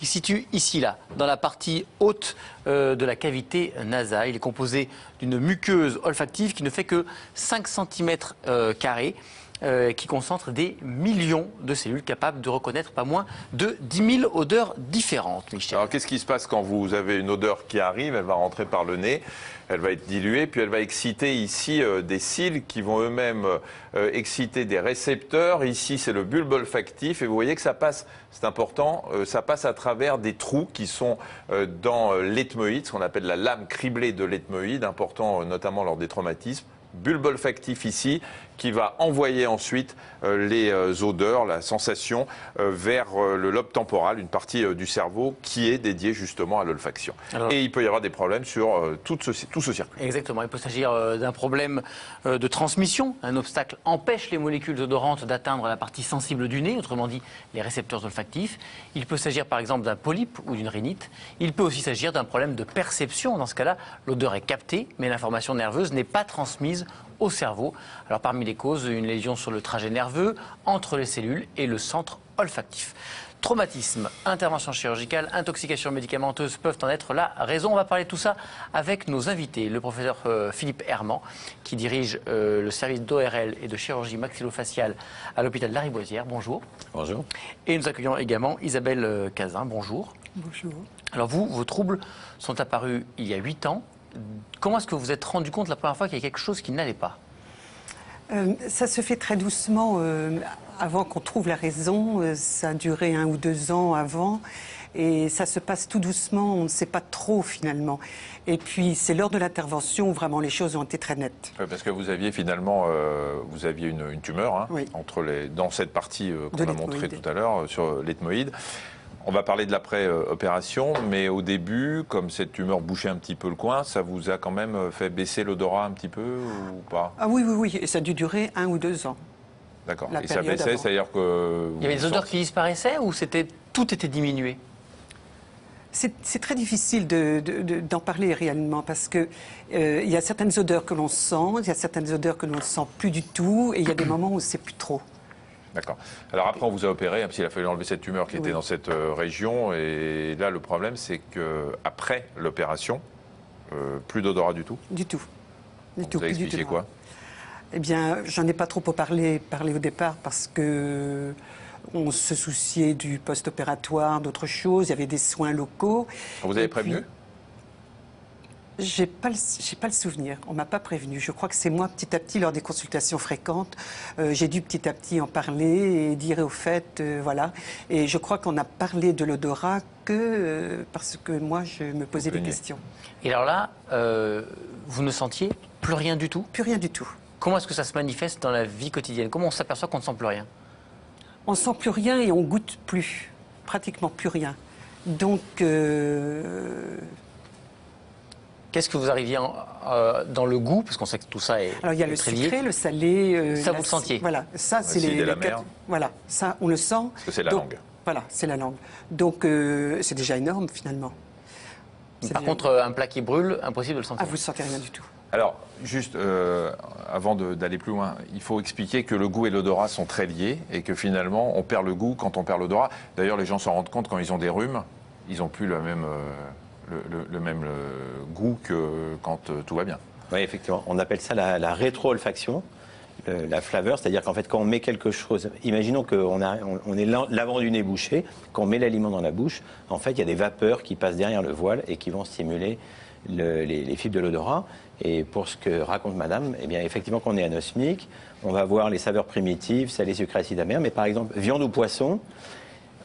Il se situe ici, là, dans la partie haute de la cavité nasale. Il est composé d'une muqueuse olfactive qui ne fait que 5 cm², qui concentre des millions de cellules capables de reconnaître pas moins de 10 000 odeurs différentes, Michel. Alors qu'est-ce qui se passe quand vous avez une odeur qui arrive? Elle va rentrer par le nez, elle va être diluée, puis elle va exciter ici des cils qui vont eux-mêmes exciter des récepteurs. Ici, c'est le bulbe olfactif et vous voyez que ça passe, c'est important, ça passe à travers des trous qui sont dans l'ethmoïde, ce qu'on appelle la lame criblée de l'ethmoïde, important notamment lors des traumatismes. Bulbe olfactif ici, qui va envoyer ensuite les odeurs, la sensation vers le lobe temporal, une partie du cerveau qui est dédiée justement à l'olfaction. Et il peut y avoir des problèmes sur tout ce circuit. Exactement, il peut s'agir d'un problème de transmission. Un obstacle empêche les molécules odorantes d'atteindre la partie sensible du nez, autrement dit les récepteurs olfactifs. Il peut s'agir par exemple d'un polype ou d'une rhinite. Il peut aussi s'agir d'un problème de perception. Dans ce cas-là, l'odeur est captée, mais l'information nerveuse n'est pas transmise au cerveau. Alors parmi les causes, une lésion sur le trajet nerveux, entre les cellules et le centre olfactif. Traumatisme, intervention chirurgicale, intoxication médicamenteuse peuvent en être la raison. On va parler de tout ça avec nos invités. Le professeur Philippe Herman, qui dirige le service d'ORL et de chirurgie maxillofaciale à l'hôpital Lariboisière. Bonjour. Bonjour. Et nous accueillons également Isabelle Cazin. Bonjour. Bonjour. Alors vous, vos troubles sont apparus il y a 8 ans. Comment est-ce que vous vous êtes rendu compte la première fois qu'il y a quelque chose qui n'allait pas? Ça se fait très doucement avant qu'on trouve la raison. Ça a duré 1 ou 2 ans avant. Et ça se passe tout doucement, on ne sait pas trop finalement. Et puis c'est lors de l'intervention où vraiment les choses ont été très nettes. Parce que vous aviez finalement vous aviez une tumeur hein, oui. dans cette partie qu'on a montrée tout à l'heure sur l'ethmoïde. On va parler de l'après-opération, mais au début, comme cette tumeur bouchait un petit peu le coin, ça vous a quand même fait baisser l'odorat un petit peu ou pas? Ah oui, oui, oui, et ça a dû durer 1 ou 2 ans. D'accord. Et ça baissait, c'est-à-dire que... Il y avait des odeurs qui disparaissaient ou tout était diminué? C'est très difficile d'en parler réellement parce que il y a certaines odeurs que l'on sent, il y a certaines odeurs que l'on ne sent plus du tout, et il y a des moments où c'est plus trop. D'accord. Alors après, on vous a opéré, parce qu'il a fallu enlever cette tumeur qui était dans cette région. Et là, le problème, c'est qu'après l'opération, plus d'odorat du tout. Du tout. Du tout. Vous avez expliqué quoi? Eh bien, j'en ai pas trop parlé au départ parce que on se souciait du post-opératoire, d'autres choses. Il y avait des soins locaux. Vous avez prévenu? J'ai pas le souvenir. On m'a pas prévenu. Je crois que c'est moi, petit à petit, lors des consultations fréquentes, j'ai dû petit à petit en parler et dire au fait, voilà. Et je crois qu'on a parlé de l'odorat que parce que moi, je me posais des questions. Et alors là, vous ne sentiez plus rien du tout? Plus rien du tout. Comment est-ce que ça se manifeste dans la vie quotidienne? Comment on s'aperçoit qu'on ne sent plus rien? On ne sent plus rien et on goûte plus, pratiquement plus rien. Donc... Qu'est-ce que vous arriviez dans le goût? Parce qu'on sait que tout ça est. Alors il y a le sucré, le salé. Ça vous le sentiez? Voilà, ça c'est la mer. Voilà, ça on le sent. Parce que c'est la langue. Voilà, c'est la langue. Donc c'est déjà énorme finalement. Par contre, un plat qui brûle, impossible de le sentir. Ah, vous ne sentez rien du tout. Alors, juste avant d'aller plus loin, il faut expliquer que le goût et l'odorat sont très liés et que finalement, on perd le goût quand on perd l'odorat. D'ailleurs, les gens s'en rendent compte quand ils ont des rhumes, ils n'ont plus le même goût que quand tout va bien. Oui, effectivement. On appelle ça la rétro-olfaction, la flaveur. C'est-à-dire qu'en fait, quand on met quelque chose... Imaginons qu'on est l'avant du nez bouché. Quand on met l'aliment dans la bouche, en fait, il y a des vapeurs qui passent derrière le voile et qui vont stimuler les fibres de l'odorat. Et pour ce que raconte madame, eh bien, effectivement, quand on est anosmique, on va voir les saveurs primitives, salées, sucrées, acides, amères. Mais par exemple, viande ou poisson...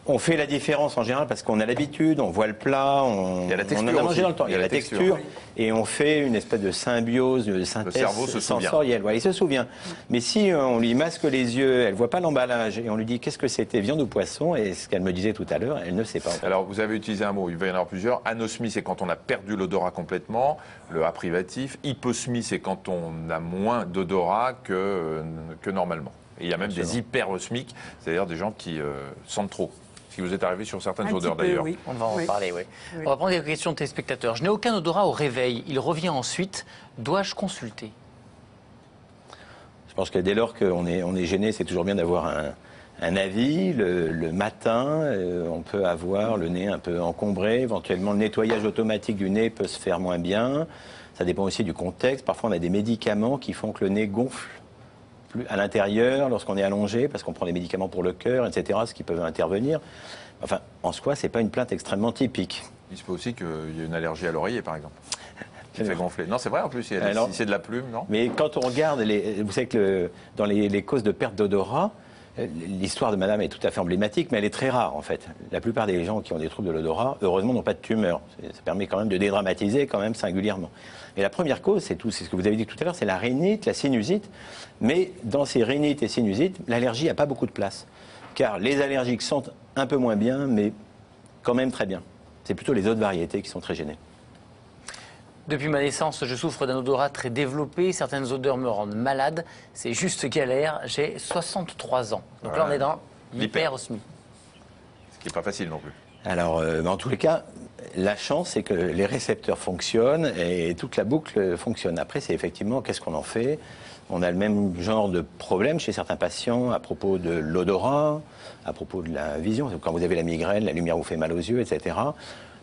On fait la différence en général parce qu'on a l'habitude, on voit le plat, on a en a mangé dans le temps. Il y a la texture et on fait une espèce de symbiose, de synthèse sensorielle. Voilà, il se souvient. Mais si on lui masque les yeux, elle ne voit pas l'emballage et on lui dit qu'est-ce que c'était, viande ou poisson, et ce qu'elle me disait tout à l'heure, elle ne sait pas. Alors vous avez utilisé un mot, il va y en avoir plusieurs. Anosmie, c'est quand on a perdu l'odorat complètement, le A privatif. Hyposmie, c'est quand on a moins d'odorat que normalement. Et il y a même des hyperosmiques, c'est-à-dire des gens qui sentent trop. Ce qui vous est arrivé sur certaines odeurs d'ailleurs. Oui. On va en parler, oui. On va prendre des questions de téléspectateurs. Je n'ai aucun odorat au réveil. Il revient ensuite. Dois-je consulter? Je pense que dès lors qu'on est gêné, c'est toujours bien d'avoir un avis. Le matin, on peut avoir le nez un peu encombré. Éventuellement, le nettoyage automatique du nez peut se faire moins bien. Ça dépend aussi du contexte. Parfois, on a des médicaments qui font que le nez gonfle plus à l'intérieur lorsqu'on est allongé, parce qu'on prend des médicaments pour le cœur, etc., ce qui peut intervenir. Enfin, en soi, ce n'est pas une plainte extrêmement typique. Il se peut aussi qu'il y ait une allergie à l'oreiller, par exemple, qui fait gonfler. Non, c'est vrai, en plus, si c'est de la plume, non? Mais quand on regarde, vous savez que dans les causes de perte d'odorat, l'histoire de madame est tout à fait emblématique, mais elle est très rare, en fait. La plupart des gens qui ont des troubles de l'odorat, heureusement, n'ont pas de tumeur. Ça permet quand même de dédramatiser, quand même, singulièrement. Et la première cause, c'est ce que vous avez dit tout à l'heure, c'est la rhinite, la sinusite. Mais dans ces rhinites et sinusites, l'allergie n'a pas beaucoup de place. Car les allergiques sentent un peu moins bien, mais quand même très bien. C'est plutôt les autres variétés qui sont très gênées. Depuis ma naissance, je souffre d'un odorat très développé. Certaines odeurs me rendent malade. C'est juste galère. J'ai 63 ans. Donc là, on est dans l'hyperosmie. Ce qui n'est pas facile non plus. Alors, en tous les cas, la chance, c'est que les récepteurs fonctionnent et toute la boucle fonctionne. Après, c'est effectivement, qu'est-ce qu'on en fait? On a le même genre de problème chez certains patients à propos de l'odorat, à propos de la vision. Quand vous avez la migraine, la lumière vous fait mal aux yeux, etc.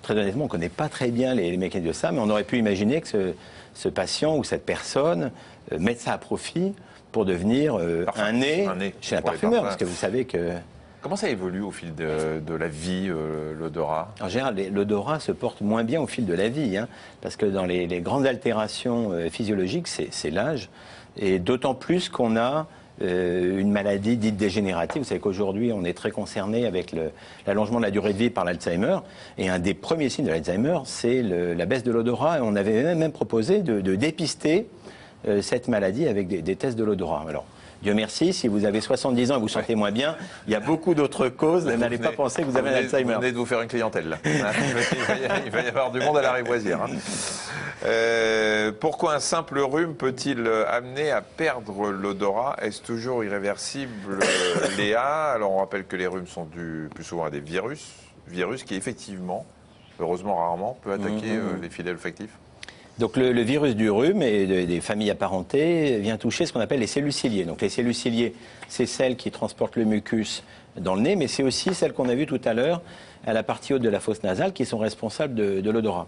Très honnêtement, on ne connaît pas très bien les mécanismes de ça, mais on aurait pu imaginer que ce patient ou cette personne mette ça à profit pour devenir un nez chez un parfumeur. Parce que vous savez que... Comment ça évolue au fil de la vie, l'odorat? En général, l'odorat se porte moins bien au fil de la vie, hein, parce que dans les grandes altérations physiologiques, c'est l'âge, et d'autant plus qu'on a une maladie dite dégénérative. Vous savez qu'aujourd'hui, on est très concerné avec l'allongement de la durée de vie par l'Alzheimer, et un des premiers signes de l'Alzheimer, c'est la baisse de l'odorat, et on avait même proposé de dépister cette maladie avec des tests de l'odorat. Alors, Dieu merci, si vous avez 70 ans et vous sentez moins bien, il y a beaucoup d'autres causes. N'allez pas penser que vous avez un Alzheimer. Vous venez de vous faire une clientèle, là. Il va y avoir du monde à la Rivoisière. Pourquoi un simple rhume peut-il amener à perdre l'odorat? Est-ce toujours irréversible, Léa? Alors, on rappelle que les rhumes sont dus plus souvent à des virus qui, effectivement, heureusement rarement, peut attaquer les filets olfactifs. Donc le virus du rhume et des familles apparentées vient toucher ce qu'on appelle les cellules ciliées. Donc les cellules ciliées, c'est celles qui transportent le mucus dans le nez, mais c'est aussi celles qu'on a vues tout à l'heure à la partie haute de la fosse nasale qui sont responsables de l'odorat.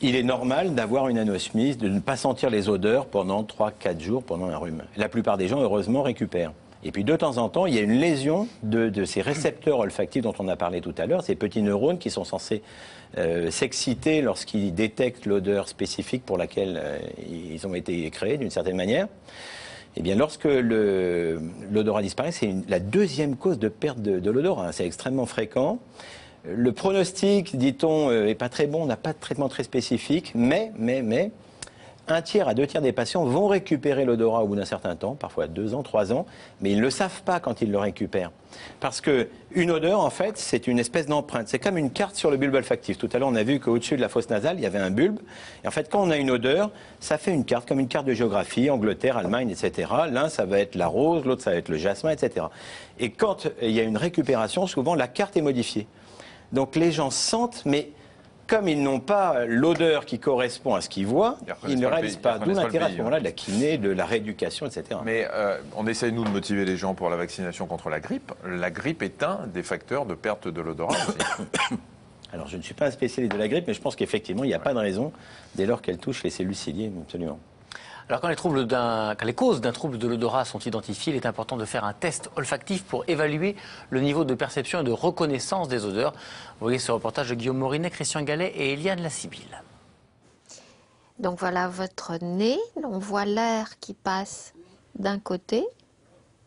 Il est normal d'avoir une anosmie, de ne pas sentir les odeurs pendant 3-4 jours pendant un rhume. La plupart des gens, heureusement, récupèrent. Et puis de temps en temps, il y a une lésion de ces récepteurs olfactifs dont on a parlé tout à l'heure, ces petits neurones qui sont censés s'exciter lorsqu'ils détectent l'odeur spécifique pour laquelle ils ont été créés d'une certaine manière. Eh bien, lorsque l'odorat disparaît, c'est la deuxième cause de perte de l'odorat. C'est extrêmement fréquent. Le pronostic, dit-on, n'est pas très bon, on n'a pas de traitement très spécifique, mais 1 tiers à 2 tiers des patients vont récupérer l'odorat au bout d'un certain temps, parfois 2 ans, 3 ans, mais ils ne le savent pas quand ils le récupèrent. Parce qu'une odeur, en fait, c'est une espèce d'empreinte. C'est comme une carte sur le bulbe olfactif. Tout à l'heure, on a vu qu'au-dessus de la fosse nasale, il y avait un bulbe. Et en fait, quand on a une odeur, ça fait une carte, comme une carte de géographie, Angleterre, Allemagne, etc. L'un, ça va être la rose, l'autre, ça va être le jasmin, etc. Et quand il y a une récupération, souvent, la carte est modifiée. Donc les gens sentent, mais comme ils n'ont pas l'odeur qui correspond à ce qu'ils voient, ils ne réalisent pas. D'où l'intérêt à ce moment-là de la kiné, de la rééducation, etc. Mais on essaye, nous, de motiver les gens pour la vaccination contre la grippe. La grippe est un des facteurs de perte de l'odorat aussi. Alors, je ne suis pas un spécialiste de la grippe, mais je pense qu'effectivement, il n'y a pas de raison, dès lors qu'elle touche les cellules ciliées, absolument. Alors quand les causes d'un trouble de l'odorat sont identifiées, il est important de faire un test olfactif pour évaluer le niveau de perception et de reconnaissance des odeurs. Vous voyez ce reportage de Guillaume Morinet, Christian Gallet et Eliane Lassibille. Donc voilà votre nez, on voit l'air qui passe d'un côté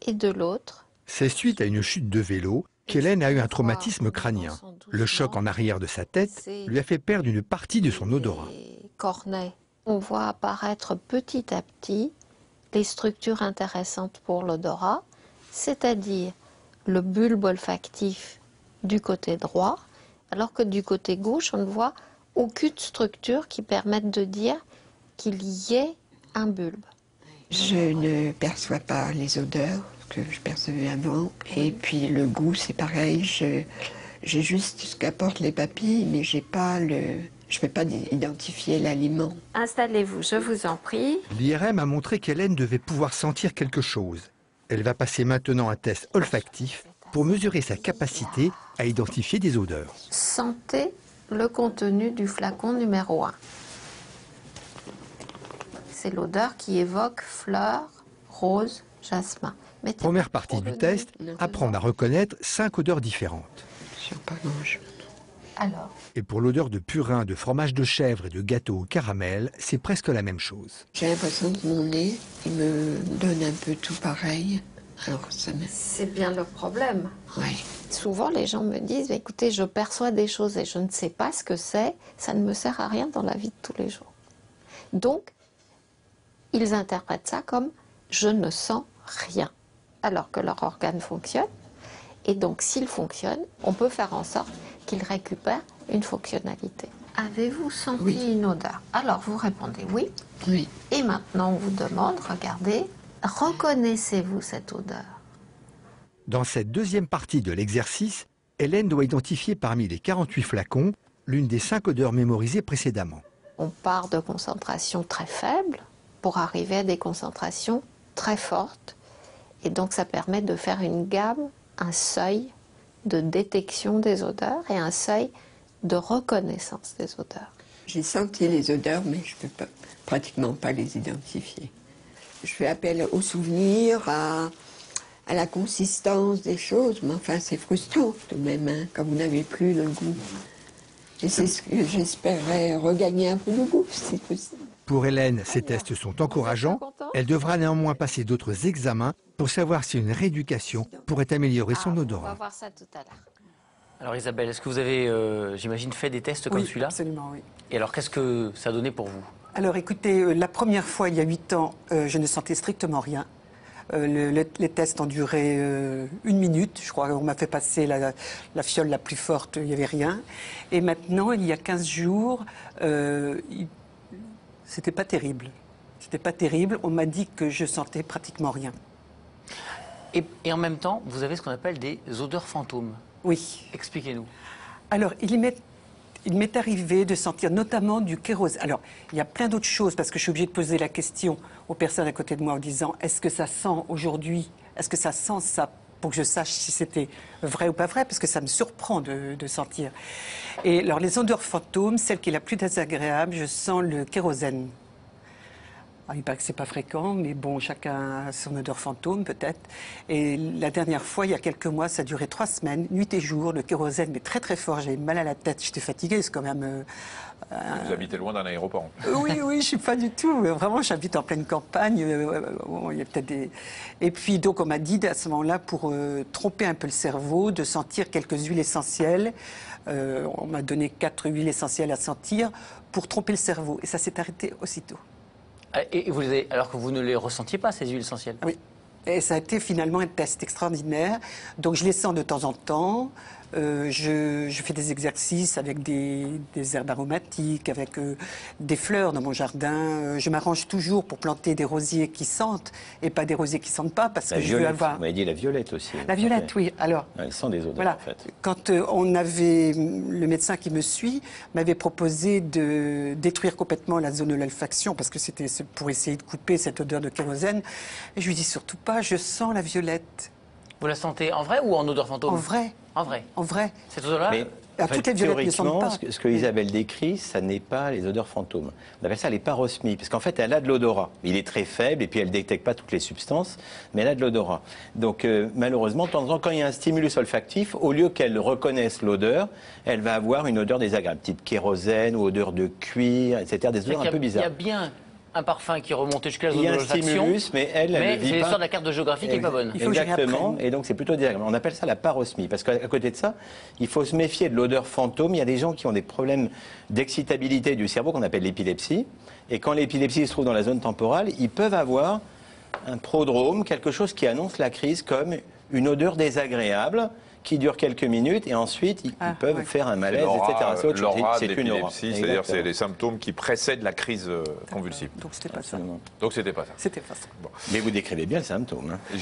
et de l'autre. C'est suite à une chute de vélo qu'Hélène a eu un traumatisme crânien. Le choc en arrière de sa tête lui a fait perdre une partie de son odorat. Cornets. On voit apparaître petit à petit les structures intéressantes pour l'odorat, c'est-à-dire le bulbe olfactif du côté droit, alors que du côté gauche, on ne voit aucune structure qui permette de dire qu'il y ait un bulbe. Je ne perçois pas les odeurs que je percevais avant, et puis le goût, c'est pareil. J'ai juste ce qu'apportent les papilles, mais j'ai pas je ne peux pas identifier l'aliment. Installez-vous, je vous en prie. L'IRM a montré qu'Hélène devait pouvoir sentir quelque chose. Elle va passer maintenant un test olfactif pour mesurer sa capacité à identifier des odeurs. Sentez le contenu du flacon numéro 1. C'est l'odeur qui évoque fleurs, roses, jasmin. Première partie du test, apprendre à reconnaître 5 odeurs différentes. Alors, Et pour l'odeur de purin, de fromage de chèvre et de gâteau au caramel, c'est presque la même chose. J'ai l'impression que mon nez, il me donne un peu tout pareil. Alors ça me... c'est bien le problème. Oui. Souvent, les gens me disent, écoutez, je perçois des choses et je ne sais pas ce que c'est, ça ne me sert à rien dans la vie de tous les jours. Donc, ils interprètent ça comme je ne sens rien, alors que leur organe fonctionne. Et donc, s'il fonctionne, on peut faire en sorte qu'il récupère une fonctionnalité. Avez-vous senti une odeur? Alors, vous répondez oui. Oui. Et maintenant, on vous demande, regardez, reconnaissez-vous cette odeur? Dans cette deuxième partie de l'exercice, Hélène doit identifier parmi les 48 flacons l'une des 5 odeurs mémorisées précédemment. On part de concentrations très faibles pour arriver à des concentrations très fortes. Et donc, ça permet de faire une gamme, un seuil de détection des odeurs et un seuil de reconnaissance des odeurs. J'ai senti les odeurs, mais je ne peux pratiquement pas les identifier. Je fais appel au souvenir, à la consistance des choses, mais enfin c'est frustrant tout de même, hein, quand vous n'avez plus le goût. Et c'est ce que j'espérais, regagner un peu de goût, si c'est possible. Pour Hélène, ces tests sont encourageants. Elle devra néanmoins passer d'autres examens pour savoir si une rééducation pourrait améliorer son On va odorat. voir ça tout à l'heure. Alors Isabelle, est-ce que vous avez, j'imagine, fait des tests comme Oui, celui-là? absolument, oui. Et alors, qu'est-ce que ça a donné pour vous? Alors écoutez, la première fois, il y a 8 ans, je ne sentais strictement rien. Les tests ont duré 1 minute. Je crois qu'on m'a fait passer la fiole la plus forte, il n'y avait rien. Et maintenant, il y a 15 jours, c'était pas terrible. C'était pas terrible. On m'a dit que je sentais pratiquement rien. Et en même temps, vous avez ce qu'on appelle des odeurs fantômes. Oui. Expliquez-nous. Alors, il m'est arrivé de sentir notamment du kérosène. Alors, il y a plein d'autres choses, parce que je suis obligée de poser la question aux personnes à côté de moi en disant, est-ce que ça sent aujourd'hui, est-ce que ça sent ça, pour que je sache si c'était vrai ou pas vrai, parce que ça me surprend de sentir. Et alors, les odeurs fantômes, celle qui est la plus désagréable, je sens le kérosène. Alors, il paraît que c'est pas fréquent, mais bon, chacun a son odeur fantôme peut-être. Et la dernière fois, il y a quelques mois, ça a duré 3 semaines, nuit et jour, le kérosène, mais très très fort. J'avais mal à la tête, j'étais fatiguée, c'est quand même. Vous habitez loin d'un aéroport. Oui, je suis pas du tout. Vraiment, j'habite en pleine campagne. Bon, il y a peut-être des. Et puis donc, on m'a dit à ce moment-là, pour tromper un peu le cerveau, de sentir quelques huiles essentielles. On m'a donné 4 huiles essentielles à sentir pour tromper le cerveau. Et ça s'est arrêté aussitôt. Et vous alors que vous ne les ressentiez pas, ces huiles essentielles? Oui. Et ça a été finalement un test extraordinaire. Donc je les sens de temps en temps. Je fais des exercices avec des herbes aromatiques, avec des fleurs dans mon jardin. Je m'arrange toujours pour planter des rosiers qui sentent et pas des rosiers qui sentent pas, parce que je veux avoir... Vous m'avez dit la violette aussi. La violette, oui. Alors, elle sent des odeurs, voilà. en fait. Quand le médecin qui me suit m'avait proposé de détruire complètement la zone de l'olfaction, parce que c'était pour essayer de couper cette odeur de kérosène. Et je lui dis surtout pas, je sens la violette. Vous la sentez en vrai ou en odeur fantôme? En vrai. En vrai. En vrai. Cette odeur-là? Mais en fait, toutes les violettes ne sentent théoriquement, pas. ce que Isabelle décrit, ça n'est pas les odeurs fantômes. On appelle ça les parosmies, parce qu'en fait, elle a de l'odorat. Il est très faible, et puis elle ne détecte pas toutes les substances, mais elle a de l'odorat. Donc, malheureusement, de temps en temps, quand il y a un stimulus olfactif, au lieu qu'elle reconnaisse l'odeur, elle va avoir une odeur désagréable, type kérosène ou odeur de cuir, etc., des odeurs un peu bizarres. Il y a bien un parfin qui remontait jusqu'à la zone Il y a de un l'olfaction, stimulus, mais elle ne mais le c'est vit l'histoire pas. de la carte de géographie qui n'est pas bonne. Il faut que je Exactement, réapprenne. et donc c'est plutôt désagréable. On appelle ça la parosmie, parce qu'à côté de ça, il faut se méfier de l'odeur fantôme. Il y a des gens qui ont des problèmes d'excitabilité du cerveau qu'on appelle l'épilepsie, et quand l'épilepsie se trouve dans la zone temporale, ils peuvent avoir un prodrome, quelque chose qui annonce la crise comme une odeur désagréable, qui dure quelques minutes, et ensuite ils peuvent faire un malaise, etc. C'est autre chose. L'aura de C'est une aura. l'épilepsie, c'est-à-dire c'est les symptômes qui précèdent la crise convulsive. Donc c'était pas Absolument. Donc c'était pas ça. ça. C'était pas ça. Mais vous décrivez bien le symptôme. Hein.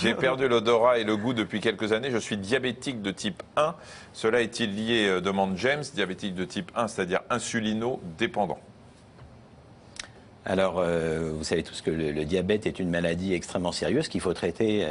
J'ai perdu l'odorat et le goût depuis quelques années. Je suis diabétique de type 1. Cela est-il lié, demande James, diabétique de type 1, c'est-à-dire insulino-dépendant? Alors, vous savez tous que le diabète est une maladie extrêmement sérieuse qu'il faut traiter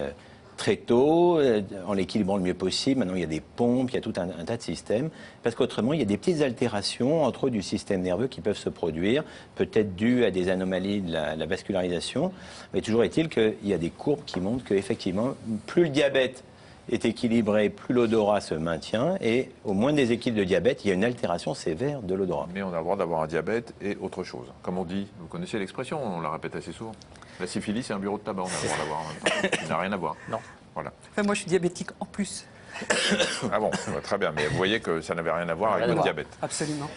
très tôt, en l'équilibrant le mieux possible. Maintenant, il y a des pompes, il y a tout un tas de systèmes, parce qu'autrement, il y a des petites altérations, entre autres du système nerveux, qui peuvent se produire, peut-être dues à des anomalies de la vascularisation. Mais toujours est-il qu'il y a des courbes qui montrent qu'effectivement, plus le diabète est équilibré, plus l'odorat se maintient, et au moins déséquilibre de diabète, il y a une altération sévère de l'odorat. Mais on a le droit d'avoir un diabète et autre chose. Comme on dit, vous connaissez l'expression, on la répète assez souvent. La syphilis, c'est un bureau de tabac, on a le droit d'avoir en même temps. Ça n'a rien à voir. Non. Voilà. Enfin, moi, je suis diabétique en plus. Ah bon, très bien, mais vous voyez que ça n'avait rien à voir avec le diabète. Absolument.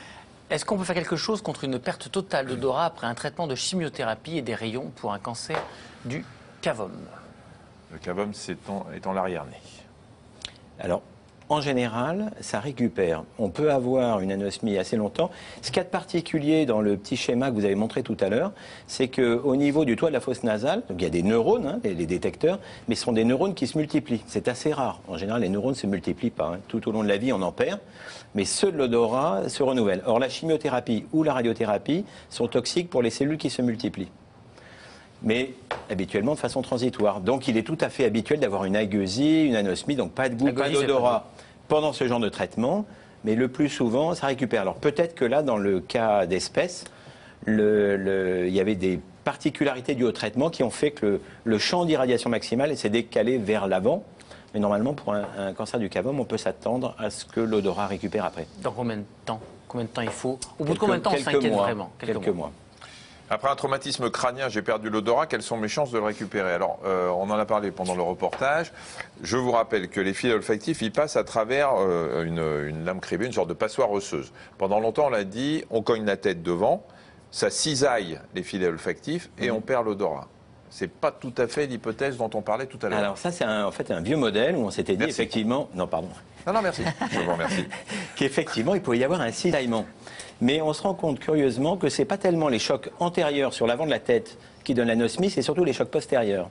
Est-ce qu'on peut faire quelque chose contre une perte totale d'odorat après un traitement de chimiothérapie et des rayons pour un cancer du cavum? Le cavum étant l'arrière-nez. Alors, en général, ça récupère. On peut avoir une anosmie assez longtemps. Ce qu'il y a de particulier dans le petit schéma que vous avez montré tout à l'heure, c'est qu'au niveau du toit de la fosse nasale, donc il y a des neurones, hein, les détecteurs, mais ce sont des neurones qui se multiplient. C'est assez rare. En général, les neurones ne se multiplient pas. Hein. Tout au long de la vie, on en perd. Mais ceux de l'odorat se renouvellent. Or, la chimiothérapie ou la radiothérapie sont toxiques pour les cellules qui se multiplient, mais habituellement de façon transitoire. Donc il est tout à fait habituel d'avoir une agueusie, une anosmie, donc pas de goût, pas d'odorat pendant ce genre de traitement, mais le plus souvent, ça récupère. Alors peut-être que là, dans le cas d'espèce, il y avait des particularités dues au traitement qui ont fait que le champ d'irradiation maximale s'est décalé vers l'avant. Mais normalement, pour un cancer du cavum, on peut s'attendre à ce que l'odorat récupère après. Dans combien de temps? Combien de temps il faut? Au bout de combien de temps on s'inquiète vraiment? Quelques mois. Après un traumatisme crânien, j'ai perdu l'odorat, quelles sont mes chances de le récupérer? Alors, on en a parlé pendant le reportage. Je vous rappelle que les fils olfactifs, ils passent à travers une lame cribée, une sorte de passoire osseuse. Pendant longtemps, on l'a dit, on cogne la tête devant, ça cisaille les filets olfactifs et on perd l'odorat. C'est pas tout à fait l'hypothèse dont on parlait tout à l'heure. Alors ça, c'est en fait un vieux modèle où on s'était dit effectivement... Non, pardon. Non, merci. Je vous remercie. Qu'effectivement, il pouvait y avoir un cisaillement. Mais on se rend compte curieusement que ce n'est pas tellement les chocs antérieurs sur l'avant de la tête qui donnent l'anosmie, c'est surtout les chocs postérieurs.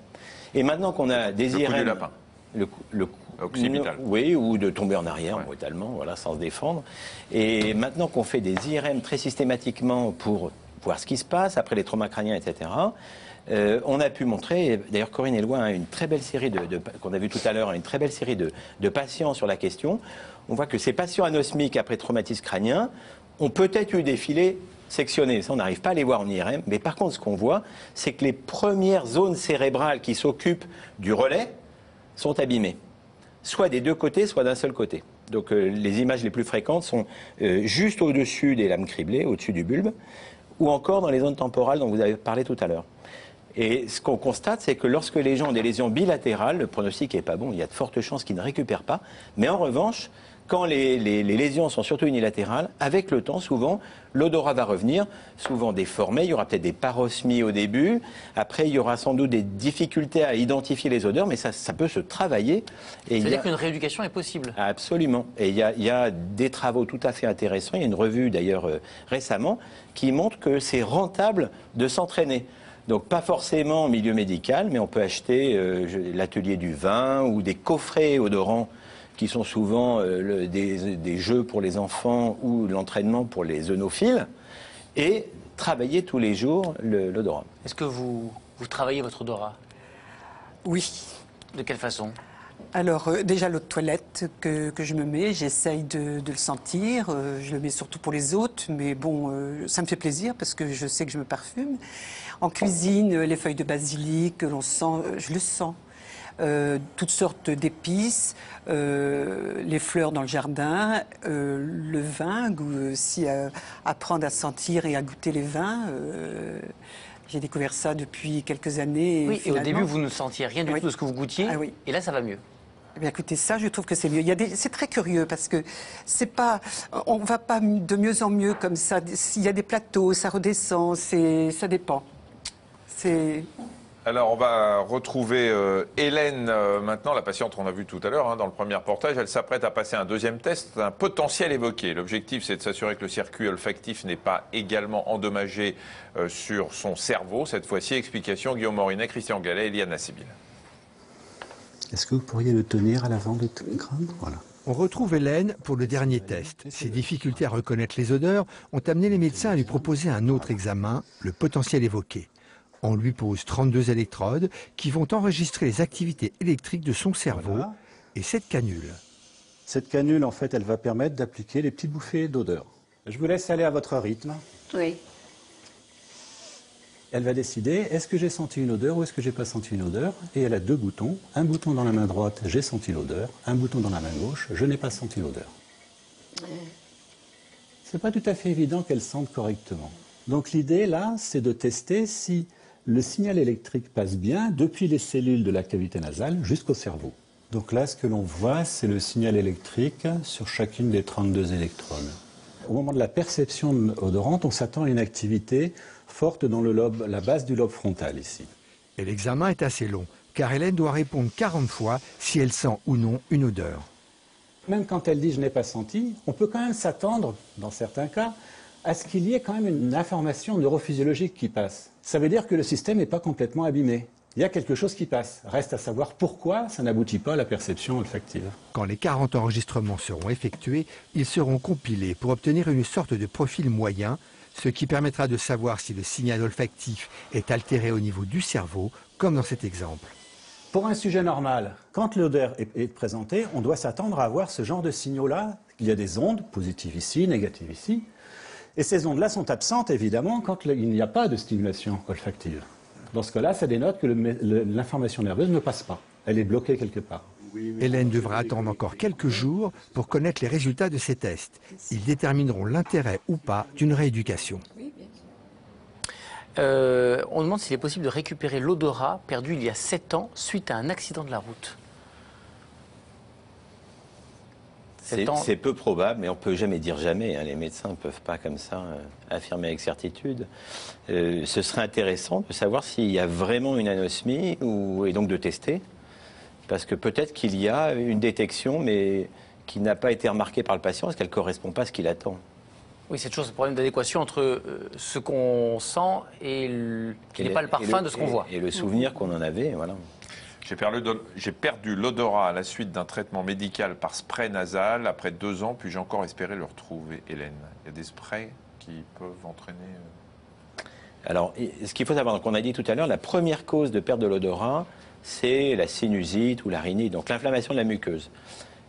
Et maintenant qu'on a des IRM... Le coup du lapin. Le coup occipital. Oui, ou de tomber en arrière, brutalement, voilà, sans se défendre. Et maintenant qu'on fait des IRM très systématiquement pour voir ce qui se passe après les traumas crâniens, etc., on a pu montrer, d'ailleurs Corinne Eloi a une très belle série qu'on a vu tout à l'heure, une très belle série de patients sur la question. On voit que ces patients anosmiques après traumatisme crânien ont peut-être eu des filets sectionnés. Ça, on n'arrive pas à les voir en IRM. Mais par contre, ce qu'on voit, c'est que les premières zones cérébrales qui s'occupent du relais sont abîmées. Soit des deux côtés, soit d'un seul côté. Donc les images les plus fréquentes sont juste au-dessus des lames criblées, au-dessus du bulbe, ou encore dans les zones temporales dont vous avez parlé tout à l'heure. Et ce qu'on constate, c'est que lorsque les gens ont des lésions bilatérales, le pronostic n'est pas bon, il y a de fortes chances qu'ils ne récupèrent pas. Mais en revanche, quand les lésions sont surtout unilatérales, avec le temps, souvent, l'odorat va revenir, souvent déformé. Il y aura peut-être des parosmies au début. Après, il y aura sans doute des difficultés à identifier les odeurs, mais ça peut se travailler. C'est-à-dire qu'une rééducation est possible? Absolument. Et il y a des travaux tout à fait intéressants. Il y a une revue, d'ailleurs, récemment, qui montre que c'est rentable de s'entraîner. Donc pas forcément en milieu médical, mais on peut acheter l'atelier du vin ou des coffrets odorants qui sont souvent des jeux pour les enfants ou l'entraînement pour les œnophiles, et travailler tous les jours l'odorat. Est-ce que vous travaillez votre odorat? Oui. De quelle façon? Alors, déjà l'eau de toilette que je me mets, j'essaye de le sentir. Je le mets surtout pour les autres, mais bon, ça me fait plaisir parce que je sais que je me parfume. En cuisine, les feuilles de basilic que l'on sent, je le sens. Toutes sortes d'épices, les fleurs dans le jardin, le vin, aussi apprendre à sentir et à goûter les vins. J'ai découvert ça depuis quelques années. Oui, et au début, vous ne sentiez rien du tout de ce que vous goûtiez, et là, ça va mieux. Eh bien, écoutez, ça, je trouve que c'est mieux. C'est très curieux parce que c'est pas, on va pas de mieux en mieux comme ça. S'il y a des plateaux, ça redescend, ça dépend. Alors, on va retrouver Hélène maintenant, la patiente qu'on a vue tout à l'heure dans le premier reportage. Elle s'apprête à passer un deuxième test, un potentiel évoqué. L'objectif, c'est de s'assurer que le circuit olfactif n'est pas également endommagé sur son cerveau. Cette fois-ci, explication Guillaume Morinet, Christian Gallet et Liana Sibyl. Est-ce que vous pourriez le tenir à l'avant de l'écran? Voilà. On retrouve Hélène pour le dernier test. Ses difficultés à reconnaître les odeurs ont amené les médecins à lui proposer un autre examen, le potentiel évoqué. On lui pose 32 électrodes qui vont enregistrer les activités électriques de son cerveau et cette canule. Cette canule, en fait, elle va permettre d'appliquer les petites bouffées d'odeur. Je vous laisse aller à votre rythme. Oui. Elle va décider, est-ce que j'ai senti une odeur ou est-ce que j'ai pas senti une odeur? Et elle a deux boutons. Un bouton dans la main droite, j'ai senti l'odeur. Un bouton dans la main gauche, je n'ai pas senti l'odeur. C'est pas tout à fait évident qu'elle sente correctement. Donc l'idée, là, c'est de tester si le signal électrique passe bien depuis les cellules de la cavité nasale jusqu'au cerveau. Donc là, ce que l'on voit, c'est le signal électrique sur chacune des 32 électrodes. Au moment de la perception odorante, on s'attend à une activité forte dans le lobe, la base du lobe frontal ici. Et l'examen est assez long, car Hélène doit répondre 40 fois si elle sent ou non une odeur. Même quand elle dit « je n'ai pas senti », on peut quand même s'attendre, dans certains cas, à ce qu'il y ait quand même une information neurophysiologique qui passe. Ça veut dire que le système n'est pas complètement abîmé. Il y a quelque chose qui passe. Reste à savoir pourquoi ça n'aboutit pas à la perception olfactive. Quand les 40 enregistrements seront effectués, ils seront compilés pour obtenir une sorte de profil moyen, ce qui permettra de savoir si le signal olfactif est altéré au niveau du cerveau, comme dans cet exemple. Pour un sujet normal, quand l'odeur est présentée, on doit s'attendre à avoir ce genre de signaux-là. Il y a des ondes, positives ici, négatives ici. Et ces ondes-là sont absentes, évidemment, quand il n'y a pas de stimulation olfactive. Dans ce cas-là, ça dénote que l'information nerveuse ne passe pas. Elle est bloquée quelque part. Hélène devra attendre encore quelques jours pour connaître les résultats de ces tests. Ils détermineront l'intérêt ou pas d'une rééducation. On demande s'il est possible de récupérer l'odorat perdu il y a 7 ans suite à un accident de la route. C'est peu probable, mais on ne peut jamais dire jamais. Hein. Les médecins ne peuvent pas comme ça affirmer avec certitude. Ce serait intéressant de savoir s'il y a vraiment une anosmie et donc de tester. Parce que peut-être qu'il y a une détection, mais qui n'a pas été remarquée par le patient parce qu'elle ne correspond pas à ce qu'il attend. Oui, c'est toujours ce problème d'adéquation entre ce qu'on sent et qui n'est pas le parfum de ce qu'on voit. Et le souvenir qu'on en avait, voilà. J'ai perdu l'odorat à la suite d'un traitement médical par spray nasal. Après 2 ans, puis j'ai encore espéré le retrouver, Hélène. Il y a des sprays qui peuvent entraîner... Alors, ce qu'il faut savoir, donc on a dit tout à l'heure, la première cause de perte de l'odorat, c'est la sinusite ou la rhinite, donc l'inflammation de la muqueuse.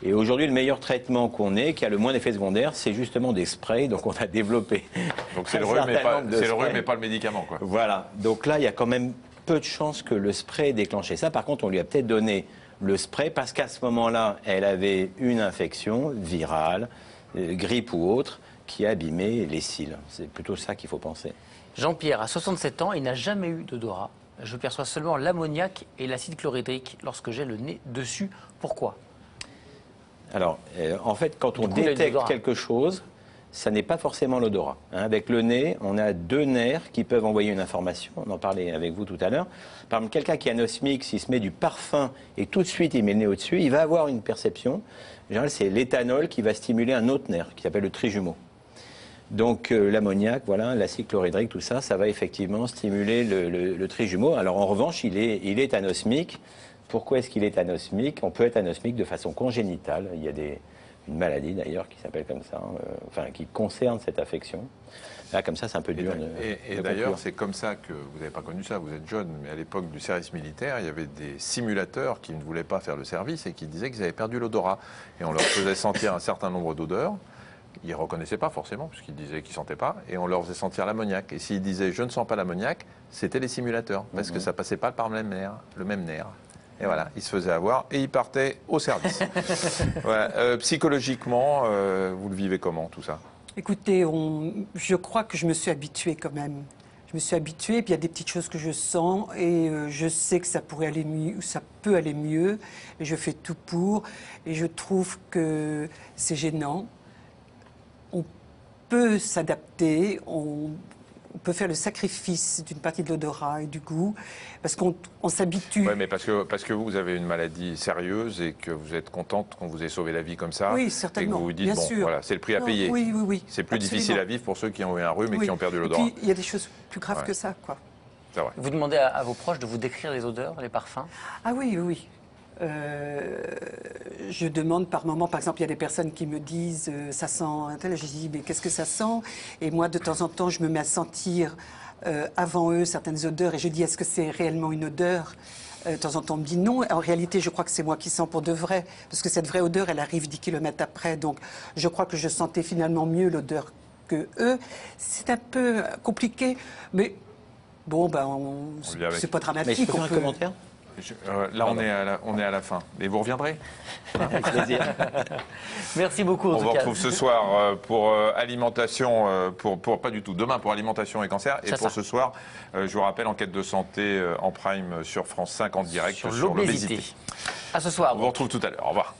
Et aujourd'hui, le meilleur traitement qu'on ait, qui a le moins d'effets secondaires, c'est justement des sprays. Donc on a développé. Donc c'est le rhume, mais pas le médicament, quoi. Voilà. Donc là, il y a quand même peu de chances que le spray ait déclenché ça. Par contre, on lui a peut-être donné le spray parce qu'à ce moment-là, elle avait une infection virale, grippe ou autre, qui a abîmé les cils. C'est plutôt ça qu'il faut penser. Jean-Pierre, à 67 ans, il n'a jamais eu d'odorat. Je perçois seulement l'ammoniac et l'acide chlorhydrique lorsque j'ai le nez dessus. Pourquoi ? Alors, en fait, quand on détecte quelque chose, ça n'est pas forcément l'odorat. Avec le nez, on a 2 nerfs qui peuvent envoyer une information. On en parlait avec vous tout à l'heure. Par exemple, quelqu'un qui est anosmique, s'il se met du parfum et tout de suite il met le nez au-dessus, il va avoir une perception. En général, c'est l'éthanol qui va stimuler un autre nerf qui s'appelle le trijumeau. Donc l'ammoniac, voilà, l'acide chlorhydrique, tout ça, ça va effectivement stimuler le trijumeau. Alors en revanche, il est anosmique. Pourquoi est-ce qu'il est anosmique? On peut être anosmique de façon congénitale. Il y a une maladie d'ailleurs qui s'appelle comme ça, qui concerne cette affection. Là, comme ça, c'est un peu dur. Et d'ailleurs, c'est comme ça que vous n'avez pas connu ça, vous êtes jeune, mais à l'époque du service militaire, il y avait des simulateurs qui ne voulaient pas faire le service et qui disaient qu'ils avaient perdu l'odorat. Et on leur faisait sentir un certain nombre d'odeurs. Ils ne reconnaissaient pas forcément, puisqu'ils disaient qu'ils ne sentaient pas, et on leur faisait sentir l'ammoniac. Et s'ils disaient « je ne sens pas l'ammoniac », c'était les simulateurs, parce que ça ne passait pas par le même nerf. Et voilà, ils se faisaient avoir et ils partaient au service. Voilà. Psychologiquement, vous le vivez comment, tout ça? Écoutez, je crois que je me suis habituée quand même. Je me suis habituée, puis il y a des petites choses que je sens et je sais que ça pourrait aller mieux, ou ça peut aller mieux, et je fais tout pour. Et je trouve que c'est gênant. On peut s'adapter, on peut faire le sacrifice d'une partie de l'odorat et du goût, parce qu'on s'habitue. Oui, mais parce que vous avez une maladie sérieuse et que vous êtes contente qu'on vous ait sauvé la vie comme ça. Oui, certainement. Et que vous vous dites, bon, voilà, c'est le prix à payer. Oui, oui, oui. C'est plus absolument. difficile à vivre pour ceux qui ont eu un rhume et qui ont perdu l'odorat. Et puis, il y a des choses plus graves que ça, quoi. C'est vrai. Vous demandez à vos proches de vous décrire les odeurs, les parfums? Ah oui, oui, oui. Je demande par moment, par exemple, il y a des personnes qui me disent ça sent un tel, je dis mais qu'est-ce que ça sent? Et moi de temps en temps je me mets à sentir avant eux certaines odeurs et je dis est-ce que c'est réellement une odeur? De temps en temps on me dit non, en réalité je crois que c'est moi qui sens pour de vrai, parce que cette vraie odeur elle arrive 10 km après, donc je crois que je sentais finalement mieux l'odeur que eux. C'est un peu compliqué, mais bon ben c'est pas Mais je dramatique. peux faire un commentaire? Là, on est à la fin. Et vous reviendrez? Avec plaisir. Merci beaucoup. En On tout vous cas. retrouve ce soir pour alimentation, pas du tout, demain pour alimentation et cancer. Et C'est pour ça. ce soir, je vous rappelle, enquête de santé en prime sur France 5 en direct Sur sur l'obésité. l'obésité. À ce soir. On vous retrouve tout à l'heure. Au revoir.